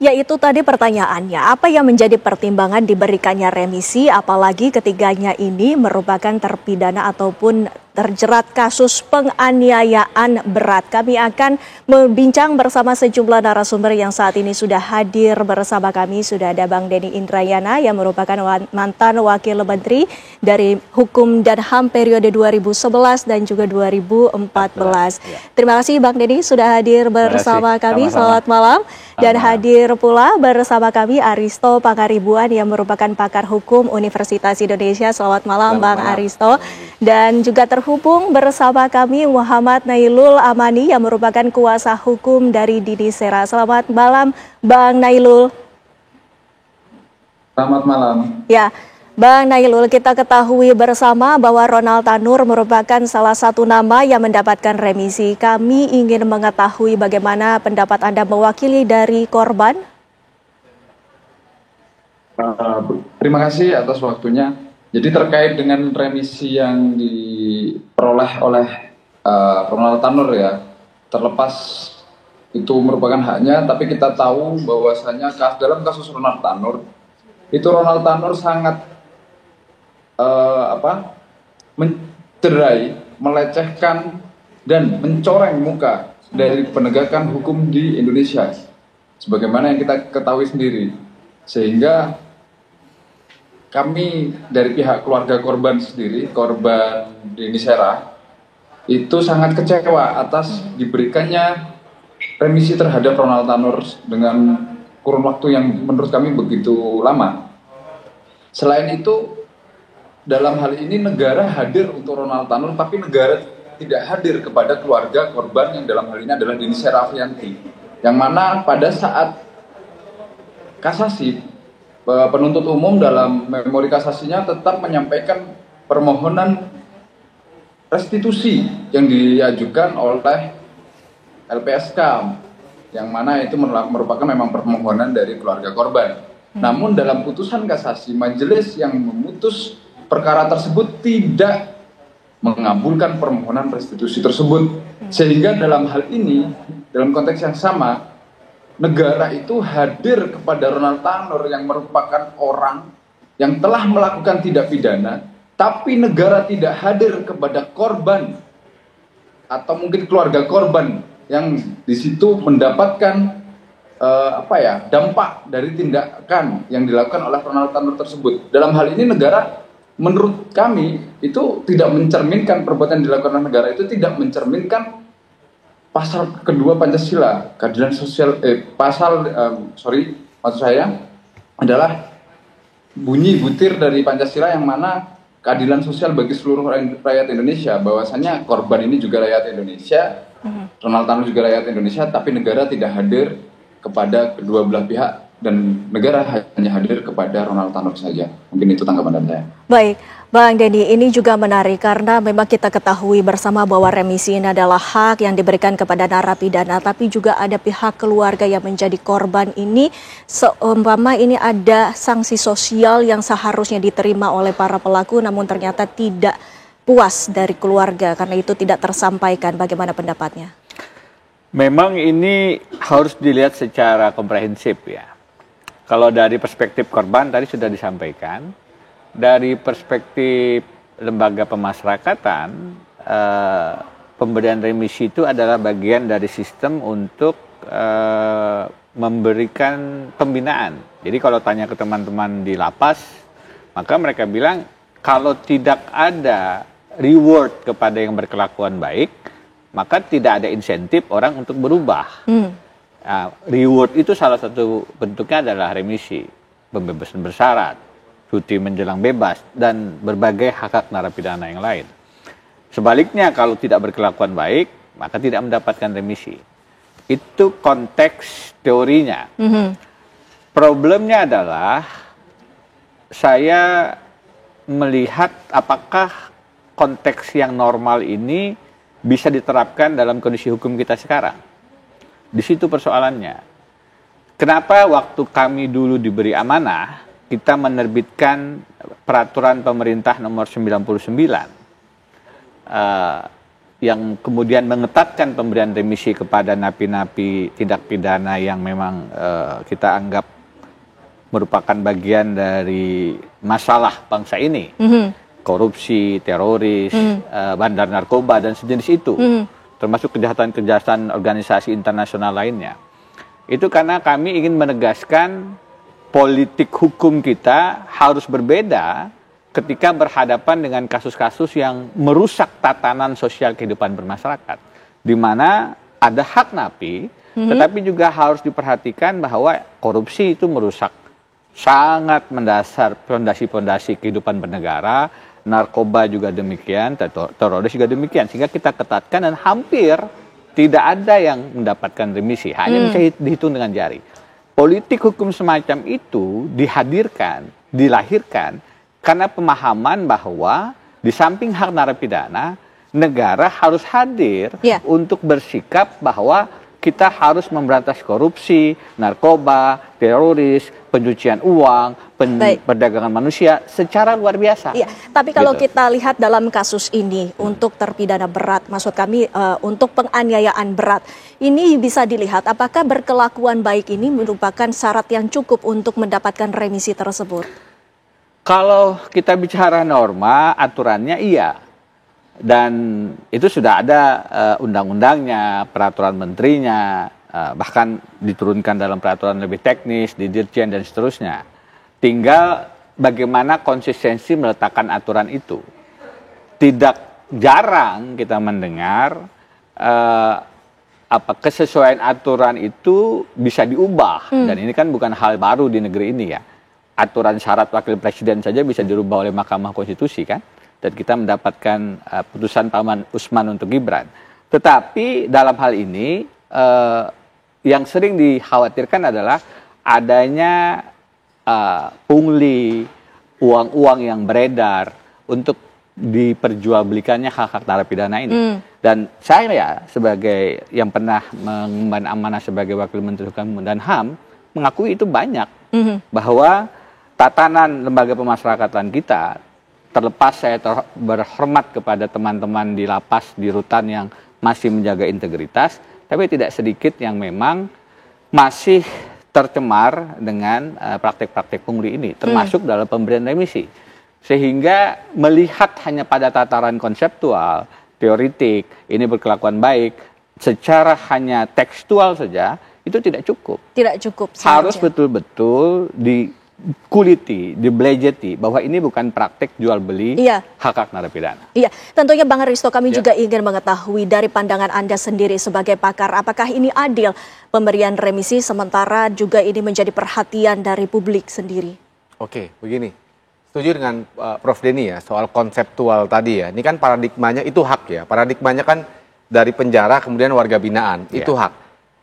Ya, itu tadi pertanyaannya. Apa yang menjadi pertimbangan diberikannya remisi, apalagi ketiganya ini merupakan terpidana ataupun terjerat kasus penganiayaan berat. Kami akan membincang bersama sejumlah narasumber yang saat ini sudah hadir bersama kami. Sudah ada Bang Denny Indrayana yang merupakan mantan Wakil Menteri dari Hukum dan HAM periode 2011 dan juga 2014. Terima kasih Bang Denny sudah hadir bersama kami. Selamat malam. Dan hadir pula bersama kami Aristo Pangaribuan yang merupakan pakar hukum Universitas Indonesia. Selamat malam Bang Aristo. Dan juga terhubung bersama kami Muhammad Nailul Amani yang merupakan kuasa hukum dari Didi Sera. Selamat malam Bang Nailul. Selamat malam. Ya. Bang Nailul, kita ketahui bersama bahwa Ronald Tanur merupakan salah satu nama yang mendapatkan remisi. Kami ingin mengetahui bagaimana pendapat Anda mewakili dari korban. Terima kasih atas waktunya. Jadi terkait dengan remisi yang diperoleh oleh Ronald Tanur ya, terlepas itu merupakan haknya, tapi kita tahu bahwasanya dalam kasus Ronald Tanur, itu Ronald Tanur sangat mencederai, melecehkan, dan mencoreng muka dari penegakan hukum di Indonesia, sebagaimana yang kita ketahui sendiri. Sehingga kami dari pihak keluarga korban sendiri, korban Didi Sera, itu sangat kecewa atas diberikannya remisi terhadap Ronald Tanur dengan kurun waktu yang menurut kami begitu lama. Selain itu, dalam hal ini negara hadir untuk Ronald Tanur, tapi negara tidak hadir kepada keluarga korban yang dalam hal ini adalah Didi Sera Afriyanti. Yang mana pada saat kasasi, penuntut umum dalam memori kasasinya tetap menyampaikan permohonan restitusi yang diajukan oleh LPSK, yang mana itu merupakan memang permohonan dari keluarga korban. Namun dalam putusan kasasi, majelis yang memutus perkara tersebut tidak mengabulkan permohonan restitusi tersebut. Sehingga dalam hal ini, dalam konteks yang sama, negara itu hadir kepada Ronald Tanur yang merupakan orang yang telah melakukan tindak pidana, tapi negara tidak hadir kepada korban atau mungkin keluarga korban yang di situ mendapatkan dampak dari tindakan yang dilakukan oleh Ronald Tanur tersebut. Dalam hal ini negara, menurut kami, itu tidak mencerminkan perbuatan yang dilakukan oleh negara, itu tidak mencerminkan pasal kedua Pancasila, keadilan sosial, maksud saya adalah bunyi butir dari Pancasila yang mana keadilan sosial bagi seluruh rakyat Indonesia, bahwasanya korban ini juga rakyat Indonesia, Ronald Tanur juga rakyat Indonesia, tapi negara tidak hadir kepada kedua belah pihak dan negara hanya hadir kepada Ronald Tanur saja. Mungkin itu tanggapan dari saya. Baik, Bang Denny, ini juga menarik karena memang kita ketahui bersama bahwa remisi ini adalah hak yang diberikan kepada narapidana, tapi juga ada pihak keluarga yang menjadi korban ini, seumpama ini ada sanksi sosial yang seharusnya diterima oleh para pelaku, namun ternyata tidak puas dari keluarga karena itu tidak tersampaikan. Bagaimana pendapatnya? Memang ini harus dilihat secara komprehensif ya. Kalau dari perspektif korban tadi sudah disampaikan, dari perspektif lembaga pemasyarakatan, pemberian remisi itu adalah bagian dari sistem untuk memberikan pembinaan. Jadi kalau tanya ke teman-teman di lapas, maka mereka bilang kalau tidak ada reward kepada yang berkelakuan baik, maka tidak ada insentif orang untuk berubah. Nah, reward itu salah satu bentuknya adalah remisi, pembebasan bersyarat, cuti menjelang bebas, dan berbagai hak-hak narapidana yang lain. Sebaliknya, kalau tidak berkelakuan baik, maka tidak mendapatkan remisi. Itu konteks teorinya. Problemnya adalah, saya melihat apakah konteks yang normal ini bisa diterapkan dalam kondisi hukum kita sekarang. Di situ persoalannya. Kenapa waktu kami dulu diberi amanah, kita menerbitkan peraturan pemerintah nomor 99 yang kemudian mengetatkan pemberian remisi kepada napi-napi tindak pidana yang memang kita anggap merupakan bagian dari masalah bangsa ini. Korupsi, teroris, bandar narkoba, dan sejenis itu. Termasuk kejahatan-kejahatan organisasi internasional lainnya. Itu karena kami ingin menegaskan politik hukum kita harus berbeda ketika berhadapan dengan kasus-kasus yang merusak tatanan sosial kehidupan bermasyarakat, di mana ada hak napi, tetapi juga harus diperhatikan bahwa korupsi itu merusak sangat mendasar fondasi-fondasi kehidupan bernegara, narkoba juga demikian, teroris juga demikian, sehingga kita ketatkan dan hampir tidak ada yang mendapatkan remisi, hanya bisa dihitung dengan jari. Politik hukum semacam itu dihadirkan, dilahirkan karena pemahaman bahwa di samping hak narapidana, negara harus hadir untuk bersikap bahwa kita harus memberantas korupsi, narkoba, teroris, pencucian uang, perdagangan manusia secara luar biasa. Iya, tapi kalau kita lihat dalam kasus ini untuk terpidana berat, maksud kami untuk penganiayaan berat, ini bisa dilihat apakah berkelakuan baik ini merupakan syarat yang cukup untuk mendapatkan remisi tersebut? Kalau kita bicara norma, aturannya iya. Dan itu sudah ada undang-undangnya, peraturan menterinya, bahkan diturunkan dalam peraturan lebih teknis, di Dirjen dan seterusnya. Tinggal bagaimana konsistensi meletakkan aturan itu. Tidak jarang kita mendengar kesesuaian aturan itu bisa diubah. Dan ini kan bukan hal baru di negeri ini ya. Aturan syarat wakil presiden saja bisa dirubah oleh Mahkamah Konstitusi kan, dan kita mendapatkan putusan Pak Usman untuk Gibran. Tetapi dalam hal ini yang sering dikhawatirkan adalah adanya pungli, uang-uang yang beredar untuk diperjualbelikannya hak-hak narapidana ini. Dan saya sebagai yang pernah mengemban amanah sebagai Wakil Menteri Hukum dan HAM mengakui itu banyak, bahwa tatanan lembaga pemasyarakatan kita, terlepas saya berhormat kepada teman-teman di lapas, di rutan yang masih menjaga integritas, tapi tidak sedikit yang memang masih tercemar dengan praktek-praktek pungli ini, termasuk dalam pemberian remisi. Sehingga melihat hanya pada tataran konseptual, teoritik, ini berkelakuan baik, secara hanya tekstual saja, itu tidak cukup. Tidak cukup. Harus betul-betul dikuliti, dibelejeti bahwa ini bukan praktek jual beli hak-hak narapidana. Iya, tentunya Bang Risto, kami juga ingin mengetahui dari pandangan Anda sendiri sebagai pakar, apakah ini adil pemberian remisi sementara juga ini menjadi perhatian dari publik sendiri? Oke, begini. Setuju dengan Prof. Denny ya, soal konseptual tadi ya. Ini kan paradigmanya itu hak ya. Paradigmanya kan dari penjara kemudian warga binaan, itu hak.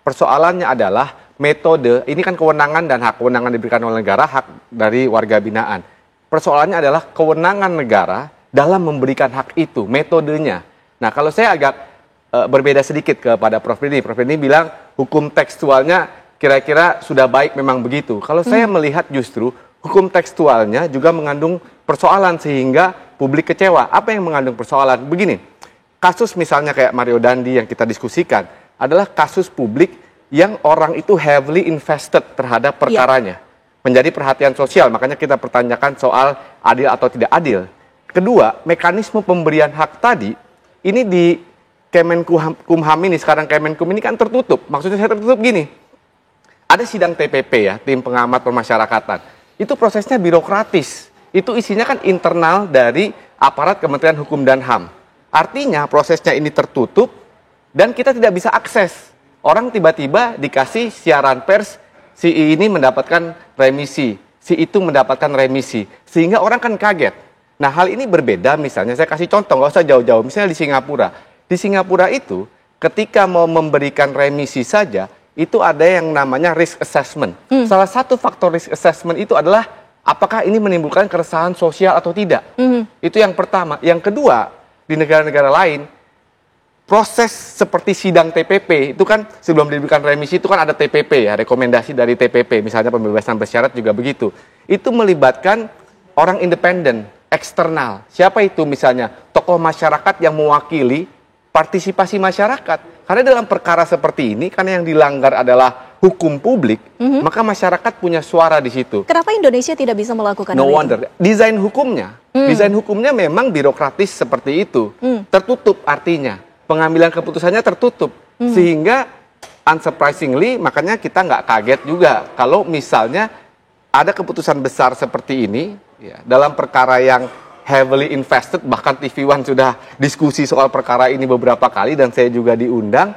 Persoalannya adalah metode, ini kan kewenangan dan hak. Kewenangan diberikan oleh negara, hak dari warga binaan. Persoalannya adalah kewenangan negara dalam memberikan hak itu, metodenya. Nah, kalau saya agak berbeda sedikit kepada Prof. Denny. Prof. Denny bilang hukum tekstualnya kira-kira sudah baik memang begitu. Kalau saya melihat justru hukum tekstualnya juga mengandung persoalan sehingga publik kecewa. Apa yang mengandung persoalan? Begini, kasus misalnya kayak Mario Dandi yang kita diskusikan adalah kasus publik yang orang itu heavily invested terhadap perkaranya. Menjadi perhatian sosial, makanya kita pertanyakan soal adil atau tidak adil. Kedua, mekanisme pemberian hak tadi, ini di Kemenkumham ini, sekarang Kemenkum ini kan tertutup. Maksudnya saya tertutup gini, ada sidang TPP ya, tim pengamat pemasyarakatan. Itu prosesnya birokratis. Itu isinya kan internal dari aparat Kementerian Hukum dan HAM. Artinya prosesnya ini tertutup dan kita tidak bisa akses. Orang tiba-tiba dikasih siaran pers, si ini mendapatkan remisi, si itu mendapatkan remisi. Sehingga orang kan kaget. Nah, hal ini berbeda misalnya, saya kasih contoh, nggak usah jauh-jauh. Misalnya di Singapura. Di Singapura itu, ketika mau memberikan remisi saja, itu ada yang namanya risk assessment. Salah satu faktor risk assessment itu adalah apakah ini menimbulkan keresahan sosial atau tidak. Itu yang pertama. Yang kedua, di negara-negara lain, proses seperti sidang TPP, itu kan sebelum diberikan remisi itu kan ada TPP ya, rekomendasi dari TPP, misalnya pembebasan bersyarat juga begitu. Itu melibatkan orang independen, eksternal. Siapa itu misalnya? Tokoh masyarakat yang mewakili partisipasi masyarakat. Karena dalam perkara seperti ini, karena yang dilanggar adalah hukum publik, maka masyarakat punya suara di situ. Kenapa Indonesia tidak bisa melakukan No hal itu? wonder. Desain hukumnya memang birokratis seperti itu. Tertutup artinya. Pengambilan keputusannya tertutup. Sehingga unsurprisingly, makanya kita nggak kaget juga kalau misalnya ada keputusan besar seperti ini, ya, dalam perkara yang heavily invested, bahkan TV One sudah diskusi soal perkara ini beberapa kali dan saya juga diundang.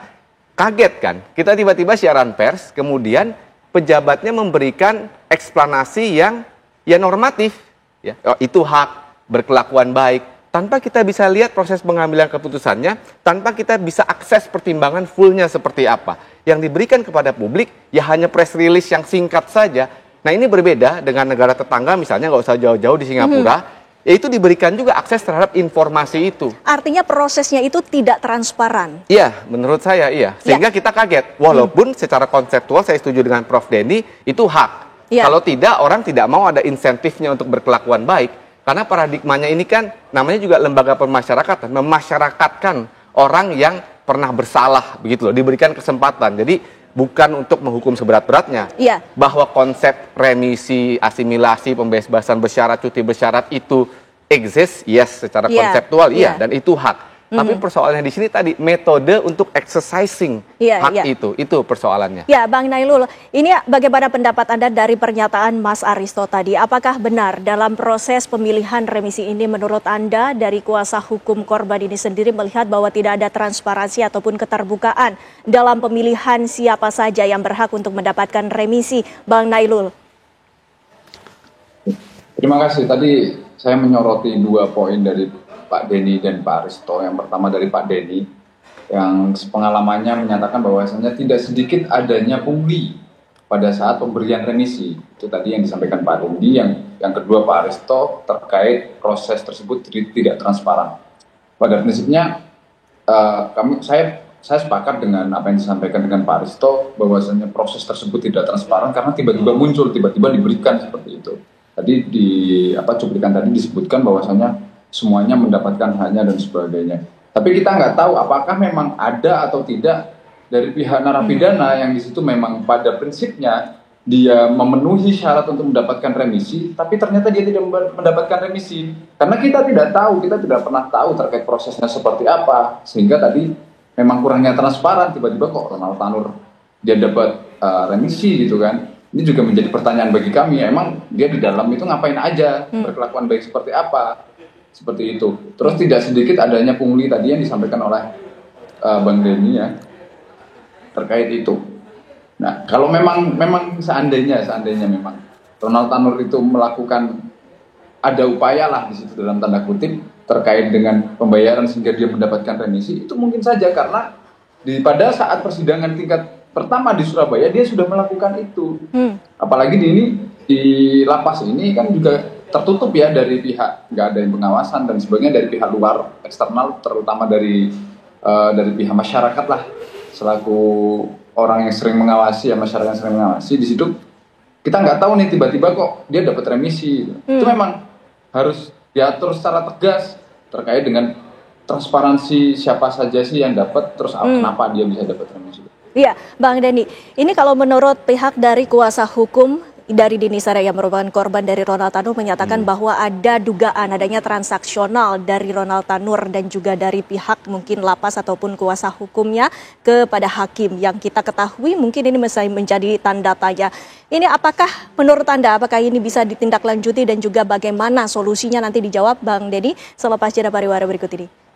Kaget kan, kita tiba-tiba siaran pers, kemudian pejabatnya memberikan eksplanasi yang ya normatif, ya, itu hak, berkelakuan baik, tanpa kita bisa lihat proses pengambilan keputusannya, tanpa kita bisa akses pertimbangan fullnya seperti apa. Yang diberikan kepada publik ya hanya press release yang singkat saja. Nah ini berbeda dengan negara tetangga, misalnya nggak usah jauh-jauh di Singapura, yaitu diberikan juga akses terhadap informasi itu. Artinya prosesnya itu tidak transparan. Iya, menurut saya iya. Sehingga kita kaget. Walaupun secara konseptual saya setuju dengan Prof. Denny, itu hak. Kalau tidak, orang tidak mau ada insentifnya untuk berkelakuan baik. Karena paradigmanya ini kan namanya juga lembaga pemasyarakatan. Memasyarakatkan orang yang pernah bersalah, begitu loh. Diberikan kesempatan. Jadi bukan untuk menghukum seberat-beratnya. Bahwa konsep remisi, asimilasi, pembebasan bersyarat, cuti bersyarat itu exist, yes, secara konseptual, iya, dan itu hak. Tapi persoalannya di sini tadi metode untuk exercising hak itu persoalannya. Ya, Bang Nailul, ini bagaimana pendapat Anda dari pernyataan Mas Aristo tadi? Apakah benar dalam proses pemilihan remisi ini menurut Anda dari kuasa hukum korban ini sendiri melihat bahwa tidak ada transparansi ataupun keterbukaan dalam pemilihan siapa saja yang berhak untuk mendapatkan remisi, Bang Nailul? Terima kasih. Tadi saya menyoroti 2 poin dari Pak Denny dan Pak Aristo. Yang pertama dari Pak Denny, yang pengalamannya menyatakan bahwasanya tidak sedikit adanya pungli pada saat pemberian remisi. Itu tadi yang disampaikan Pak Denny. Yang kedua Pak Aristo terkait proses tersebut tidak transparan. Pada prinsipnya saya sepakat dengan apa yang disampaikan dengan Pak Aristo, bahwasanya proses tersebut tidak transparan karena tiba-tiba muncul, tiba-tiba diberikan seperti itu. Tadi di cuplikan tadi disebutkan bahwasanya semuanya mendapatkan haknya dan sebagainya. Tapi kita nggak tahu apakah memang ada atau tidak dari pihak narapidana yang di situ memang pada prinsipnya dia memenuhi syarat untuk mendapatkan remisi, tapi ternyata dia tidak mendapatkan remisi. Karena kita tidak tahu, kita tidak pernah tahu terkait prosesnya seperti apa, sehingga tadi memang kurangnya transparan. Tiba-tiba kok Ronald Tanur dia dapat remisi gitu kan. Ini juga menjadi pertanyaan bagi kami, emang dia di dalam itu ngapain aja, berkelakuan baik seperti apa. Seperti itu. Terus tidak sedikit adanya pungli tadi yang disampaikan oleh Bang Denny ya terkait itu. Nah, kalau memang seandainya memang Ronald Tanur itu melakukan ada upaya lah di situ dalam tanda kutip terkait dengan pembayaran sehingga dia mendapatkan remisi, itu mungkin saja karena pada saat persidangan tingkat pertama di Surabaya dia sudah melakukan itu. Apalagi di lapas ini kan juga tertutup ya dari pihak, nggak ada yang pengawasan dan sebagainya dari pihak luar eksternal, terutama dari pihak masyarakat lah, selaku orang yang sering mengawasi, ya masyarakat yang sering mengawasi. Di situ kita nggak tahu nih tiba-tiba kok dia dapat remisi. Itu memang harus diatur secara tegas terkait dengan transparansi siapa saja sih yang dapat, terus kenapa dia bisa dapat remisi. Iya, Bang Denny, ini kalau menurut pihak dari kuasa hukum dari Dini Saraya yang merupakan korban dari Ronald Tanur menyatakan bahwa ada dugaan adanya transaksional dari Ronald Tanur dan juga dari pihak mungkin lapas ataupun kuasa hukumnya kepada hakim. Yang kita ketahui mungkin ini masih menjadi tanda tanya. Ini apakah menurut Anda apakah ini bisa ditindaklanjuti dan juga bagaimana solusinya nanti dijawab Bang Denny selepas jeda pariwara berikut ini.